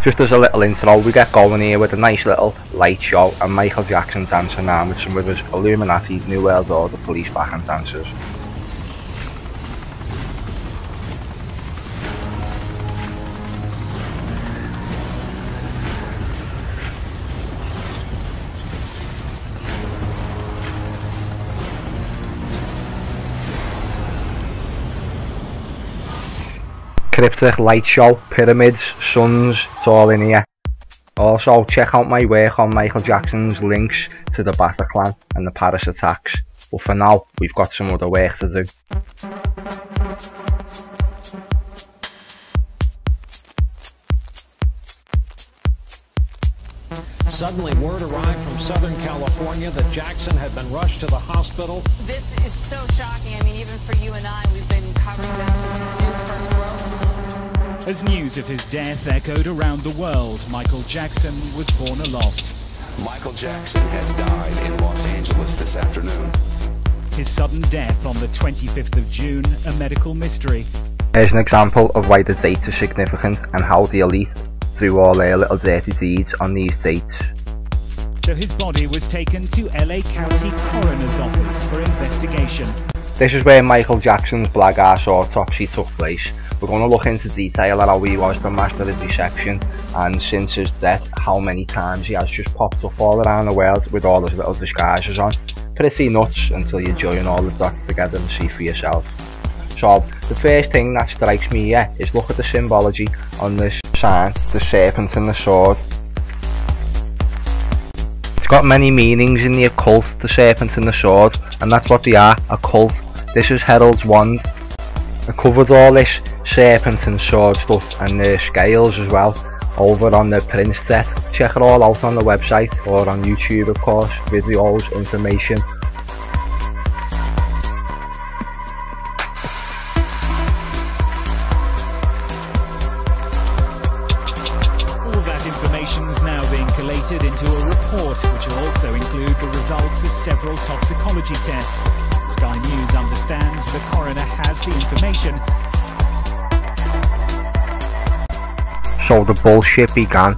Just as a little intro, we get going here with a nice little light show and Michael Jackson dancing around with some of his Illuminati New World Order police backing dancers. Cryptic light show, pyramids, suns, it's all in here. Also check out my work on Michael Jackson's links to the Bataclan and the Paris attacks, but for now we've got some other work to do. Suddenly word arrived from Southern California that Jackson had been rushed to the hospital. This is so shocking. I mean, even for you and I, we've been covering this since the news first broke. As news of his death echoed around the world, Michael Jackson was borne aloft. Michael Jackson has died in Los Angeles this afternoon. His sudden death on the 25th of June, a medical mystery. Here's an example of why the date is significant and how the elite do all their little dirty deeds on these dates. So his body was taken to LA County Coroner's Office for investigation. This is where Michael Jackson's black ass autopsy took place. We're going to look into detail at how he was the master of deception, and since his death, how many times he has just popped up all around the world with all his little disguises on. Pretty nuts until you join all the dots together and see for yourself. So the first thing that strikes me here is look at the symbology on this sign, the serpent and the sword. It's got many meanings in the occult, the serpent and the sword, and that's what they are, a cult. This is Herald's wand. I covered all this serpent and sword stuff and the scales as well over on the print set. Check it all out on the website or on YouTube, of course, videos, information. Information's now being collated into a report which will also include the results of several toxicology tests. Sky News understands the coroner has the information. So the bullshit began.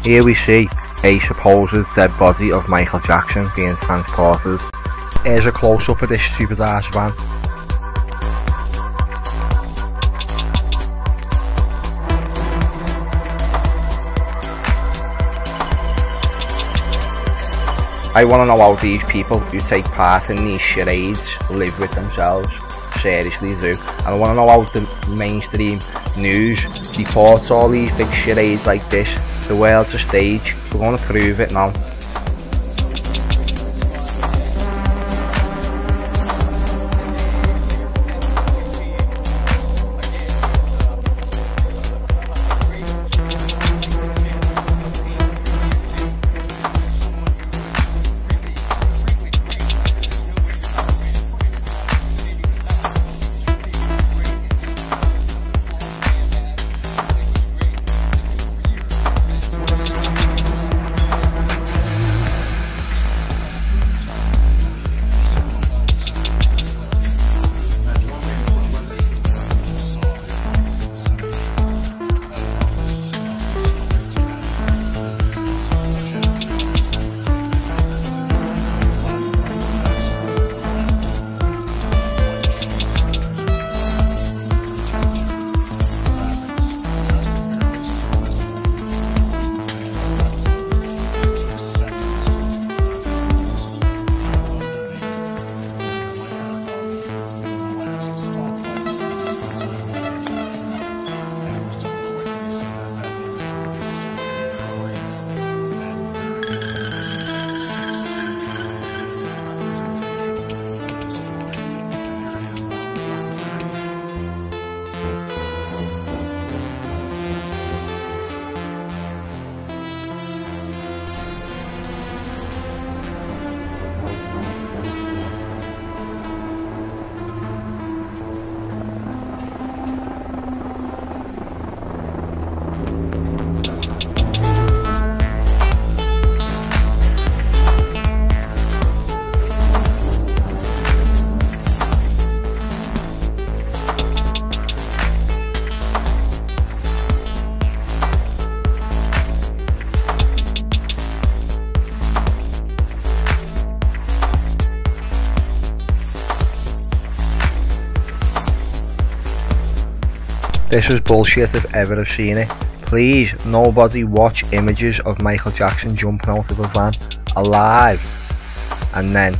Here we see a supposed dead body of Michael Jackson being transported. Here's a close-up of this stupid ass van. I want to know how these people who take part in these charades live with themselves. Seriously do. And I want to know how the mainstream news reports all these big charades like this. The world's a stage. We're going to prove it now. This is bullshit if ever I've seen it. Please, nobody watch images of Michael Jackson jumping out of a van alive and then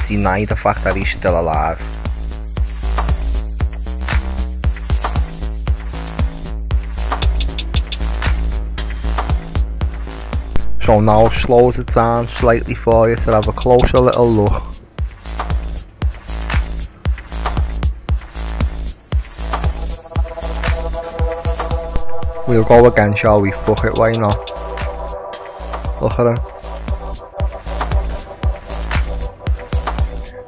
deny the fact that he's still alive. So now I've slowed it down slightly for you to have a closer little look. We'll go again, shall we? Fuck it, why not? Look at him.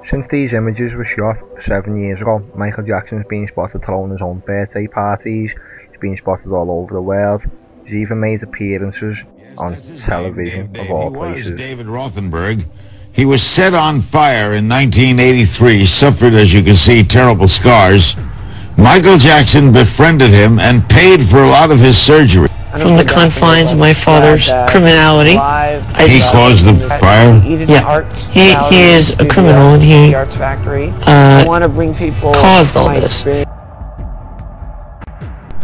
Since these images were shot 7 years ago, Michael Jackson's been spotted throwing his own birthday parties, he's been spotted all over the world, he's even made appearances on television of all places. David Rothenberg. He was set on fire in 1983, suffered, as you can see, terrible scars. Michael Jackson befriended him and paid for a lot of his surgery. From the confines of my father's criminality, He caused the fire? Yeah, he is a criminal and he caused all this.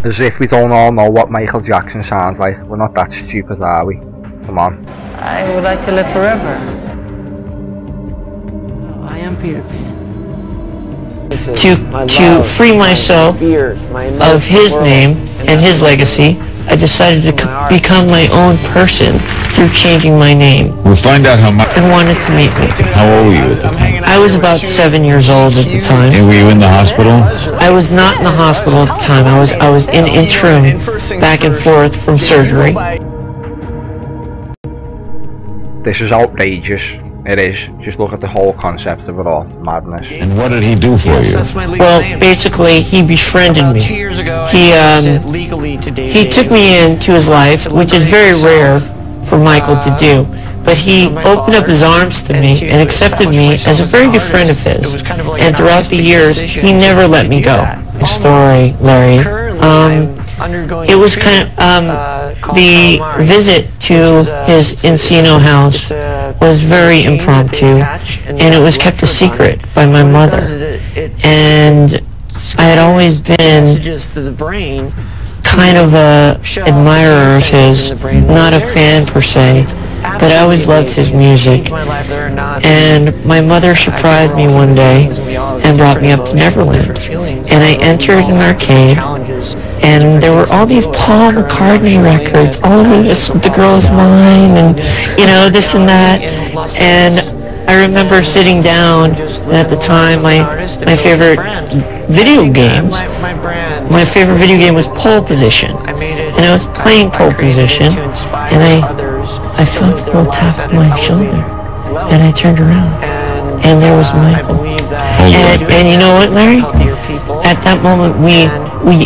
As if we don't all know what Michael Jackson sounds like. We're not that stupid, are we? Come on. I would like to live forever. I am Peter Pan. To free myself of his name and his legacy, I decided to become my own person through changing my name. We'll find out how much. And wanted to meet me. How old were you at the time? I was about 7 years old at the time. And were you in the hospital? I was not in the hospital at the time. I was in interim, back and forth from surgery. This is outrageous. It is. Just look at the whole concept of it all. Madness. And what did he do for you? Well, basically, he befriended me. He took me into his life, which is very rare for Michael to do. But he opened up his arms to me and accepted me as a very good friend of his. And throughout the years, he never let me go. Story, Larry. It was kind of, the visit to his Encino house was very impromptu, and it was kept a secret by my mother. And I had always been kind of a admirer of his, not a fan per se, but I always loved his music. And my mother surprised me one day and brought me up to Neverland. And I entered an arcade, and there were all these Paul McCartney records, all of this, The Girl Is Mine, and, you know, this and that. And I remember sitting down, and at the time, my favorite video games, my favorite video game was Pole Position. And I was playing Pole Position, and I felt a little tap on my shoulder, and I turned around, and there was Michael. And you know what, Larry? At that moment, we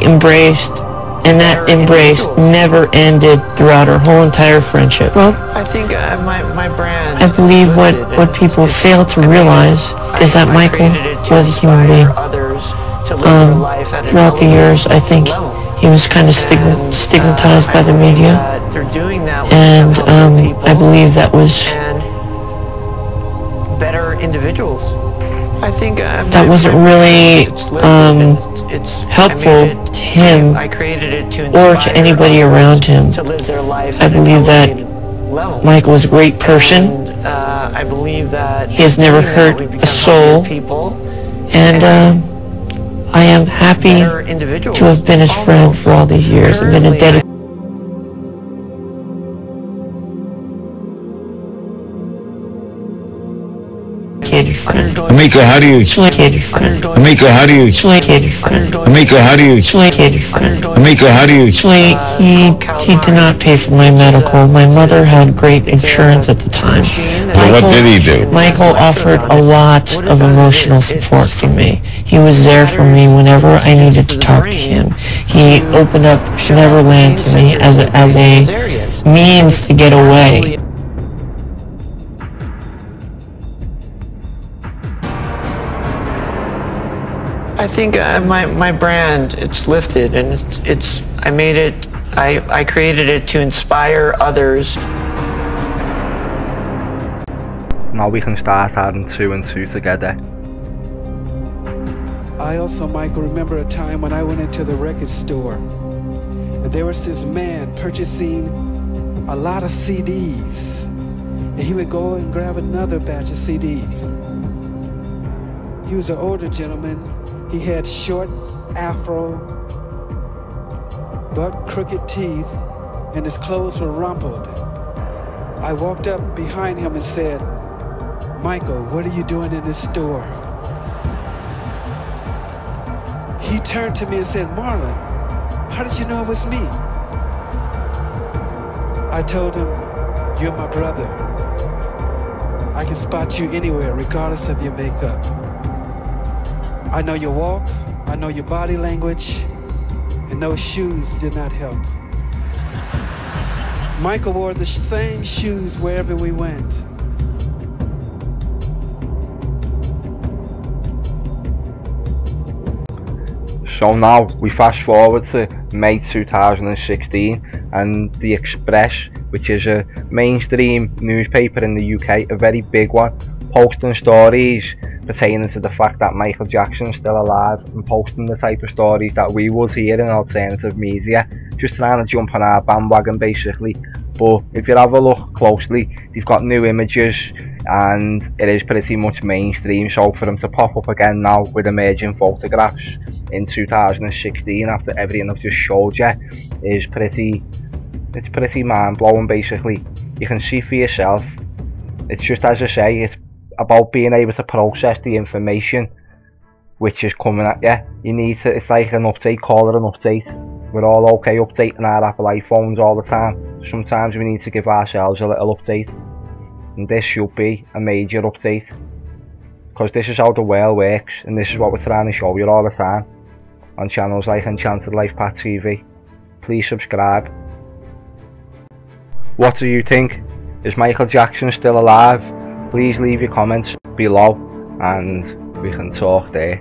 embraced, and that embrace never ended throughout our whole entire friendship. Well, I think my brand. I believe what people fail to realize is that Michael was a human being. Throughout the years, I think he was kind of stigmatized by the media, and I believe that was better individuals. I think that wasn't really helpful to him or to anybody around him. I believe that Michael was a great person. He has never hurt a soul, and I am happy to have been his friend for all these years and been a dedicated friend. Amika, how do you explain? Amika, how do you explain? Amika, how do you explain? Amika, how do you explain? He did not pay for my medical. My mother had great insurance at the time. Well, what did he do? Michael offered a lot of emotional support for me. He was there for me whenever I needed to talk to him. He opened up Neverland to me as a means to get away. I think my brand, it's lifted, and it's I made it, I created it to inspire others. Now we can start adding 2 and 2 together. I also, Michael, remember a time when I went into the record store and there was this man purchasing a lot of CDs, and he would go and grab another batch of CDs. He was an older gentleman. He had short afro, but crooked teeth, and his clothes were rumpled. I walked up behind him and said, "Michael, what are you doing in this store?" He turned to me and said, "Marlon, how did you know it was me?" I told him, "You're my brother. I can spot you anywhere, regardless of your makeup. I know your walk, I know your body language, and those shoes did not help." Michael wore the same shoes wherever we went. So now we fast forward to May 2016, and The Express, which is a mainstream newspaper in the UK, a very big one, posting stories pertaining to the fact that Michael Jackson's still alive, and posting the type of stories that we would hear in alternative media, just trying to jump on our bandwagon basically. But if you have a look closely, they've got new images and it is pretty much mainstream, so for them to pop up again now with emerging photographs in 2016 after everything I've just showed you is pretty mind-blowing basically. You can see for yourself. It's just, as I say, it's about being able to process the information which is coming at you. You need to, it's like an update, call it an update. We're all okay updating our Apple iPhones all the time. Sometimes we need to give ourselves a little update, and this should be a major update, because this is how the world works, and this is what we're trying to show you all the time on channels like Enchanted, LifePath TV. Please subscribe. What do you think? Is Michael Jackson still alive? Please leave your comments below and we can talk there.